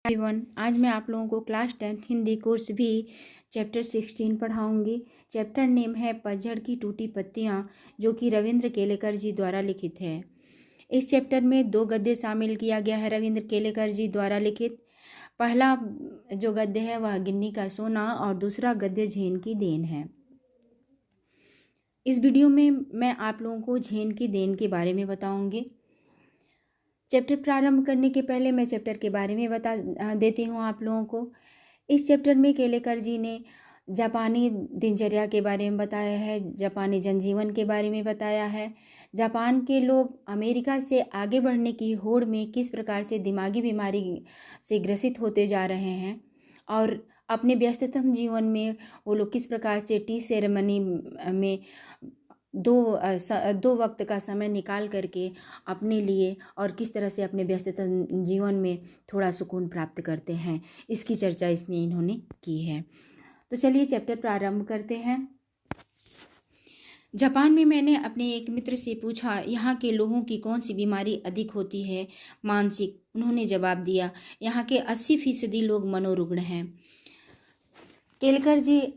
Everyone, आज मैं आप लोगों को क्लास 10th हिंदी कोर्स भी चैप्टर 16 पढ़ाऊंगी। चैप्टर नेम है पतझड़ की टूटी पत्तियां, जो कि रविंद्र केलेकर जी द्वारा लिखित है। इस चैप्टर में 2 गद्य शामिल किया गया है रविंद्र केलेकर जी द्वारा लिखित। पहला जो गद्य है वह गिन्नी का सोना और दूसरा गद्य झेन की देन है। इस वीडियो में मैं आप लोगों को झेन की देन के बारे में बताऊंगी। चैप्टर प्रारंभ करने के पहले मैं चैप्टर के बारे में बता देती हूँ आप लोगों को। इस चैप्टर में केलेकर जी ने जापानी दिनचर्या के बारे में बताया है, जापानी जनजीवन के बारे में बताया है, जापान के लोग अमेरिका से आगे बढ़ने की होड़ में किस प्रकार से दिमागी बीमारी से ग्रसित होते जा रहे हैं और अपने व्यस्ततम जीवन में वो लोग किस प्रकार से टी सेरेमनी में दो वक्त का समय निकाल करके अपने लिए और किस तरह से अपने व्यस्ततम जीवन में थोड़ा सुकून प्राप्त करते हैं, इसकी चर्चा इसमें इन्होंने की है। तो चलिए चैप्टर प्रारंभ करते हैं। जापान में मैंने अपने एक मित्र से पूछा, यहाँ के लोगों की कौन सी बीमारी अधिक होती है? मानसिक। उन्होंने जवाब दिया, यहाँ के 80% लोग मनोरुग्ण हैं। केलेकर जी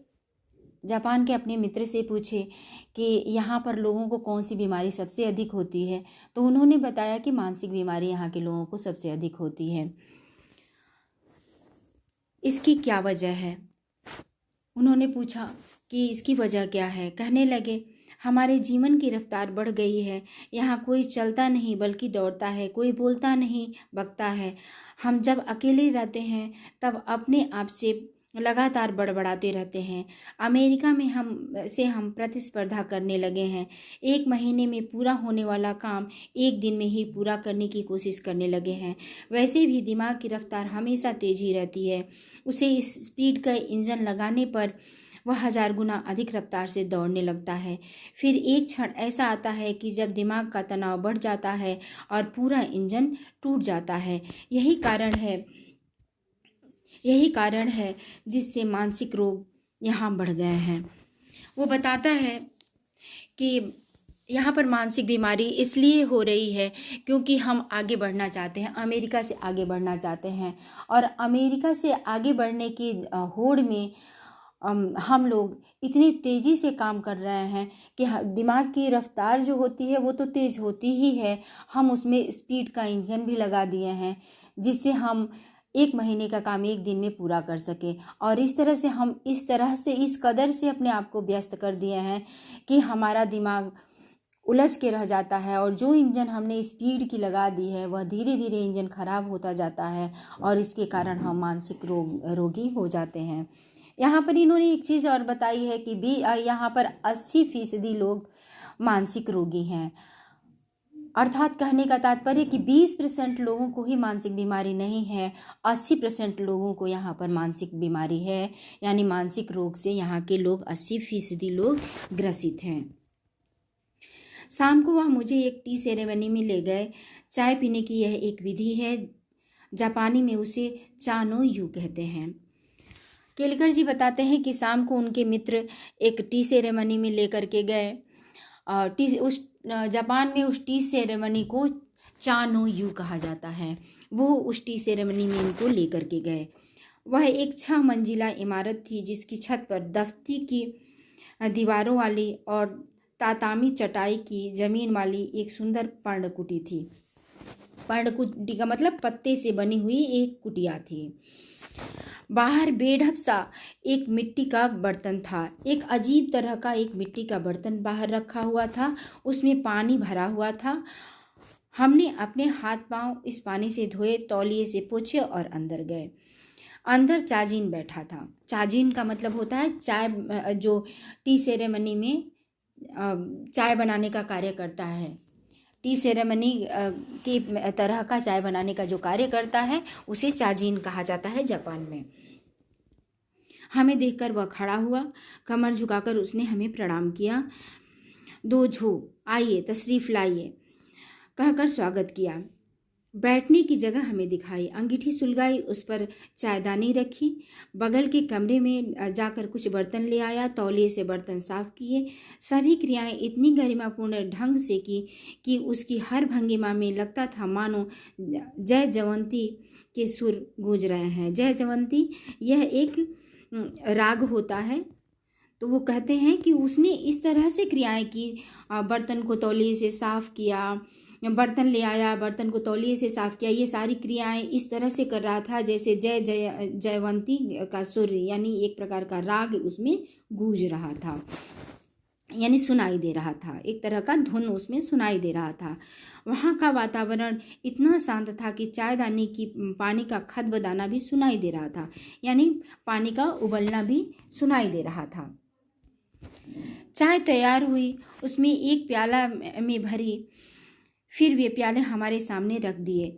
जापान के अपने मित्र से पूछे कि यहाँ पर लोगों को कौन सी बीमारी सबसे अधिक होती है, तो उन्होंने बताया कि मानसिक बीमारी यहाँ के लोगों को सबसे अधिक होती है। इसकी क्या वजह है? उन्होंने पूछा कि इसकी वजह क्या है। कहने लगे, हमारे जीवन की रफ्तार बढ़ गई है। यहाँ कोई चलता नहीं बल्कि दौड़ता है, कोई बोलता नहीं बकता है। हम जब अकेले रहते हैं तब अपने आप से लगातार बड़बड़ाते रहते हैं। अमेरिका में हम प्रतिस्पर्धा करने लगे हैं। 1 महीने में पूरा होने वाला काम 1 दिन में ही पूरा करने की कोशिश करने लगे हैं। वैसे भी दिमाग की रफ्तार हमेशा तेजी रहती है। उसे इस स्पीड का इंजन लगाने पर वह 1000 गुना अधिक रफ्तार से दौड़ने लगता है। फिर एक क्षण ऐसा आता है कि जब दिमाग का तनाव बढ़ जाता है और पूरा इंजन टूट जाता है। यही कारण है जिससे मानसिक रोग यहाँ बढ़ गए हैं। वो बताता है कि यहाँ पर मानसिक बीमारी इसलिए हो रही है क्योंकि हम आगे बढ़ना चाहते हैं, अमेरिका से आगे बढ़ना चाहते हैं और अमेरिका से आगे बढ़ने की होड़ में हम लोग इतनी तेज़ी से काम कर रहे हैं कि दिमाग की रफ्तार जो होती है वो तो तेज़ होती ही है, हम उसमें स्पीड का इंजन भी लगा दिए हैं जिससे हम 1 महीने का काम 1 दिन में पूरा कर सके। और इस तरह से इस कदर से अपने आप को व्यस्त कर दिए हैं कि हमारा दिमाग उलझ के रह जाता है और जो इंजन हमने स्पीड की लगा दी है वह धीरे धीरे इंजन खराब होता जाता है और इसके कारण हम मानसिक रोगी हो जाते हैं। यहाँ पर इन्होंने एक चीज़ और बताई है कि यहाँ पर 80% लोग मानसिक रोगी हैं। अर्थात कहने का तात्पर्य कि 20% लोगों को ही मानसिक बीमारी नहीं है, 80% लोगों को यहाँ पर मानसिक बीमारी है। यानी मानसिक रोग से यहाँ के लोग 80% लोग ग्रसित हैं। शाम को वह मुझे एक टी सेरेमनी में ले गए। चाय पीने की यह एक विधि है, जापानी में उसे चा नो यू कहते हैं। केलेकर जी बताते हैं कि शाम को उनके मित्र एक टी सेरेमनी में लेकर के गए और जापान में उस टी सेरेमनी को चा नो यू कहा जाता है। वो उस टी सेरेमनी में इनको लेकर के गए। वह एक 6 मंजिला इमारत थी जिसकी छत पर दफ्ती की दीवारों वाली और तातामी चटाई की जमीन वाली एक सुंदर पर्णकुटी थी। पर्णकुटी का मतलब पत्ते से बनी हुई एक कुटिया थी। बाहर बेढप सा एक मिट्टी का बर्तन था। एक अजीब तरह का एक मिट्टी का बर्तन बाहर रखा हुआ था, उसमें पानी भरा हुआ था। हमने अपने हाथ पांव इस पानी से धोए, तौलिए से पोंछे और अंदर गए। अंदर चाजीन बैठा था। चाजीन का मतलब होता है चाय, जो टी सेरेमनी में चाय बनाने का कार्य करता है। टी सेरेमनी की तरह का चाय बनाने का जो कार्य करता है उसे चाजीन कहा जाता है जापान में। हमें देखकर वह खड़ा हुआ, कमर झुकाकर उसने हमें प्रणाम किया। दोझो, आइए तशरीफ लाइए कहकर स्वागत किया। बैठने की जगह हमें दिखाई, अंगीठी सुलगाई, उस पर चायदानी रखी। बगल के कमरे में जाकर कुछ बर्तन ले आया, तौलिए से बर्तन साफ किए। सभी क्रियाएं इतनी गरिमापूर्ण ढंग से की कि उसकी हर भंगिमा में लगता था मानो जय जयवंती के सुर गूंज रहे हैं। जयवंती यह एक राग होता है। तो वो कहते हैं कि उसने इस तरह से क्रियाएं की, बर्तन को तौलिए से साफ किया, बर्तन ले आया, बर्तन को तौलिए से साफ किया, ये सारी क्रियाएं इस तरह से कर रहा था जैसे जयवंती का सुर यानी एक प्रकार का राग उसमें गूंज रहा था, यानी सुनाई दे रहा था, एक तरह का धुन उसमें सुनाई दे रहा था। वहाँ का वातावरण इतना शांत था कि चायदानी की पानी का खदबदाना भी सुनाई दे रहा था, यानी पानी का उबलना भी सुनाई दे रहा था। चाय तैयार हुई, उसमें एक प्याला में भरी, फिर वे प्याले हमारे सामने रख दिए।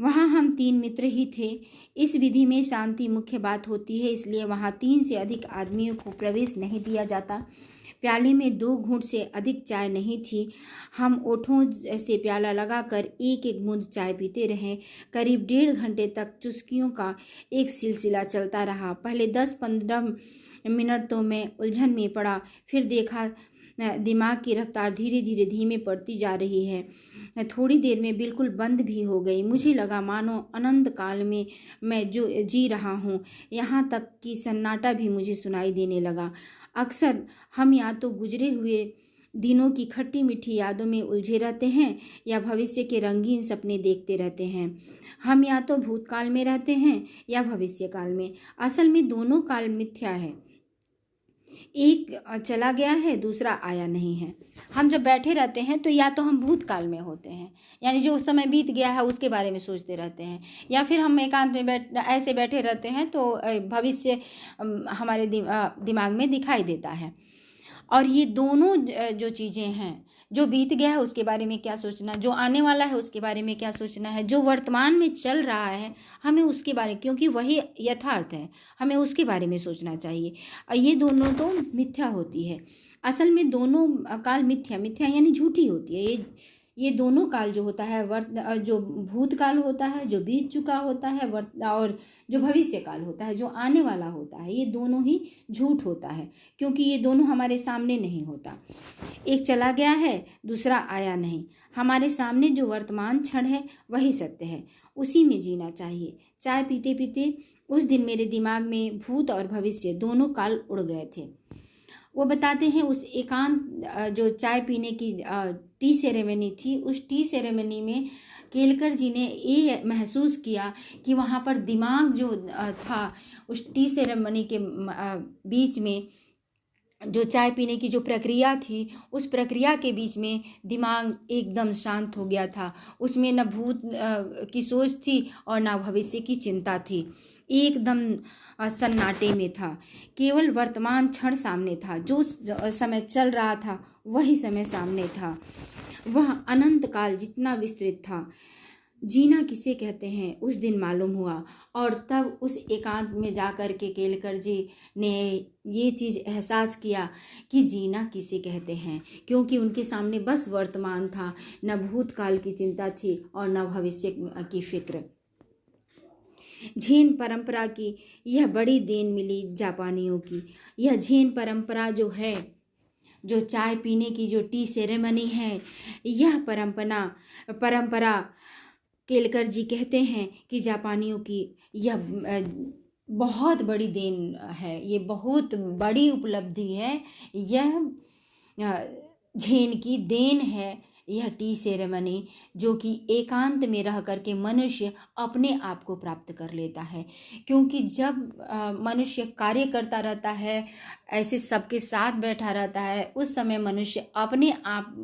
वहाँ हम 3 मित्र ही थे। इस विधि में शांति मुख्य बात होती है, इसलिए वहाँ 3 से अधिक आदमियों को प्रवेश नहीं दिया जाता। प्याले में 2 घूंट से अधिक चाय नहीं थी। हम ओठों से प्याला लगाकर एक एक बूंद चाय पीते रहे। करीब 1.5 घंटे तक चुस्कियों का एक सिलसिला चलता रहा। पहले 10-15 मिनट तो मैं उलझन में पड़ा, फिर देखा दिमाग की रफ्तार धीरे धीरे धीमे पड़ती जा रही है। थोड़ी देर में बिल्कुल बंद भी हो गई। मुझे लगा मानो अनंत काल में मैं जो जी रहा हूँ, यहाँ तक कि सन्नाटा भी मुझे सुनाई देने लगा। अक्सर हम या तो गुजरे हुए दिनों की खट्टी मीठी यादों में उलझे रहते हैं या भविष्य के रंगीन सपने देखते रहते हैं। हम या तो भूतकाल में रहते हैं या भविष्य काल में। असल में दोनों काल मिथ्या है, एक चला गया है, दूसरा आया नहीं है। हम जब बैठे रहते हैं तो या तो हम भूतकाल में होते हैं, यानी जो समय बीत गया है उसके बारे में सोचते रहते हैं, या फिर हम एकांत में ऐसे बैठे रहते हैं तो भविष्य हमारे दिमाग में दिखाई देता है। और ये दोनों जो चीज़ें हैं, जो बीत गया है उसके बारे में क्या सोचना, जो आने वाला है उसके बारे में क्या सोचना है, जो वर्तमान में चल रहा है हमें उसके बारे, क्योंकि वही यथार्थ है, हमें उसके बारे में सोचना चाहिए। ये दोनों तो मिथ्या होती है। असल में दोनों काल मिथ्या यानी झूठी होती है। ये दोनों काल जो होता है, जो भूतकाल होता है, जो बीत चुका होता है, और जो भविष्य काल होता है, जो आने वाला होता है, ये दोनों ही झूठ होता है, क्योंकि ये दोनों हमारे सामने नहीं होता। एक चला गया है, दूसरा आया नहीं। हमारे सामने जो वर्तमान क्षण है वही सत्य है, उसी में जीना चाहिए। चाय पीते पीते उस दिन मेरे दिमाग में भूत और भविष्य दोनों काल उड़ गए थे। वो बताते हैं उस एकांत जो चाय पीने की टी सेरेमनी थी, उस टी सेरेमनी में केलकर जी ने ये महसूस किया कि वहाँ पर दिमाग जो था, उस टी सेरेमनी के बीच में जो चाय पीने की जो प्रक्रिया थी, उस प्रक्रिया के बीच में दिमाग एकदम शांत हो गया था। उसमें न भूत की सोच थी और न भविष्य की चिंता थी, एकदम सन्नाटे में था। केवल वर्तमान क्षण सामने था, जो समय चल रहा था वही समय सामने था। वह अनंत काल जितना विस्तृत था। जीना किसे कहते हैं उस दिन मालूम हुआ, और तब उस एकांत में जाकर के केलकर जी ने ये चीज़ एहसास किया कि जीना किसे कहते हैं, क्योंकि उनके सामने बस वर्तमान था, न भूतकाल की चिंता थी और न भविष्य की फिक्र। झेन परंपरा की यह बड़ी देन मिली जापानियों की। यह झेन परंपरा जो है, जो चाय पीने की जो टी सेरेमनी है, यह परंपरा केलकर जी कहते हैं कि जापानियों की यह बहुत बड़ी देन है, ये बहुत बड़ी उपलब्धि है, यह झेन की देन है, यह टी सेरेमनी, जो कि एकांत में रह करके मनुष्य अपने आप को प्राप्त कर लेता है। क्योंकि जब मनुष्य कार्य करता रहता है, ऐसे सबके साथ बैठा रहता है, उस समय मनुष्य अपने आप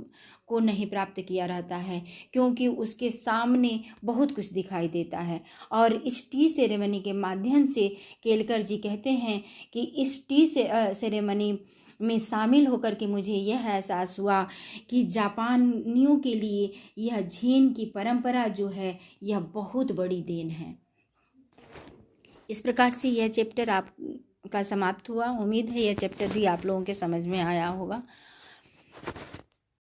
को नहीं प्राप्त किया रहता है, क्योंकि उसके सामने बहुत कुछ दिखाई देता है। और इस टी सेरेमनी के माध्यम से केलकर जी कहते हैं कि इस टी सेरेमनी में शामिल होकर के मुझे यह एहसास हुआ कि जापानियों के लिए यह झेन की परंपरा जो है, यह बहुत बड़ी देन है। इस प्रकार से यह चैप्टर आपका समाप्त हुआ। उम्मीद है यह चैप्टर भी आप लोगों के समझ में आया होगा।